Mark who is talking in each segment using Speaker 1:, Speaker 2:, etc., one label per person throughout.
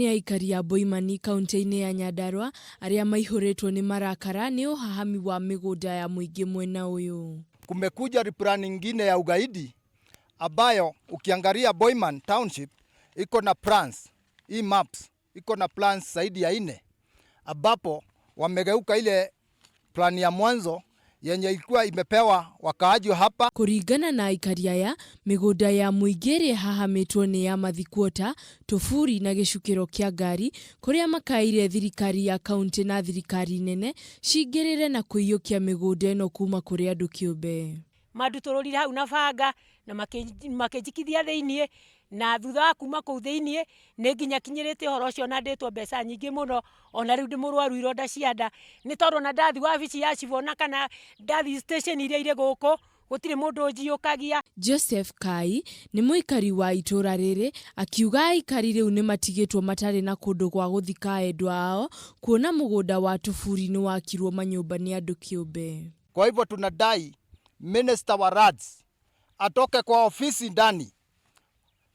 Speaker 1: Aya Aikari ya Boiman kaunti-ini ya Nyandarua aria maihuritwo ni marakara ni uhahami wa migunda ya muingi mwena uyu.
Speaker 2: Kumekuja replan nyingine ya ugaidi ambayo ukiangalia Boiman township iko na plans, hii maps iko na plans zaidi ya 4 ambapo wamegeuka ile plan ya mwanzo yenye ilikuwa imepewa wakaaji hapa.
Speaker 1: Kuringana na Aikari aya, migunda ya muingi iri hahamitwo ni ya mathikwota, tufuri na gicukiro kia ngari kuria makaire thirikari ya kaunti na thirikari nene cingirire na kuiyukia migunda ino kuma kuri andu kiumbe.
Speaker 3: Madutororire hau na banga na makijikithia thiini na thutha wa kuma kuu thiini ni nginya kinyirite horo cio na nditwo mbeca nyingi muno, ona riu ndi murwaru ironda cia nda ni tondu na ndathi wabici ya cibona kana ndathi station iria ire guku gutire mundu njiukagia.
Speaker 1: Joseph Kai ni muikari wa itura riri akiuga Aikari riu ni matigitwo matari na kundu gwa guthika endwa ao kuona mugunda wa tufuri ni wakirwo manyumba ni andu kiumbe.
Speaker 2: Kwa hivyo tunadai Minister wa Rads atoke kwa ofisi ndani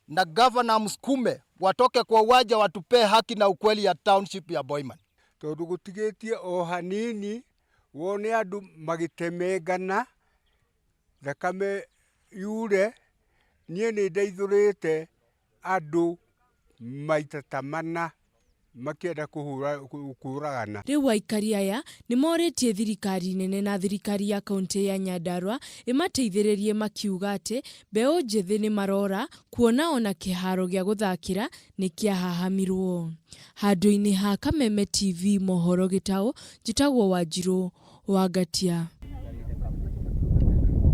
Speaker 2: na governor msukume watoke kwa uwanja watupe haki na ukweli ya township ya Boiman.
Speaker 4: Tondu gutigitie o hanini wone andu magitemengana thakame yure nie ni ndeithurite andu maita tamana makienda kuragana.
Speaker 1: Riu Aikari aya ni moritie thirikari nene na thirikari ya kaunti ya Nyandarua imateithiririe makiuga ati mbeu njithi ni marora kuona ona kiharo gia guthakira ni kiahahamirwo. Handu-ini ha Kameme TV mohoro gitao njitagwo Wanjiru wa Gatia.